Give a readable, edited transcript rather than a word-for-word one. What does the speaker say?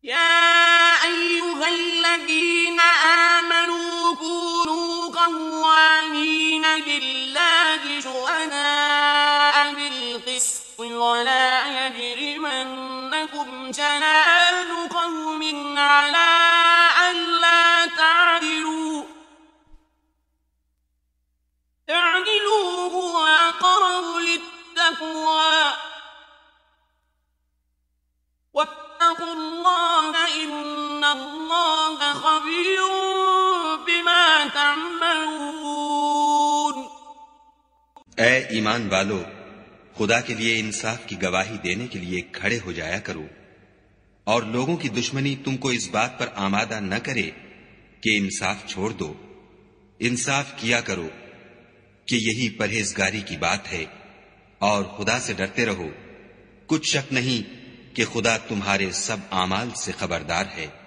يا أيها الذين آمنوا كونوا قوامين بالله شهداء بالقسط ولا يجرمنكم شنآن قوم على ألا تعدلوا هو أقرب للتقوى واتقوا الله إن الله خبير بما تعملون। ऐ ईमान वालो, खुदा के लिए इंसाफ की गवाही देने के लिए खड़े हो जाया करो और लोगों की दुश्मनी तुमको इस बात पर आमादा न करे कि इंसाफ छोड़ दो। इंसाफ किया करो कि यही परहेजगारी की बात है और खुदा से डरते रहो। कुछ शक नहीं कि खुदा तुम्हारे सब आमाल से खबरदार है।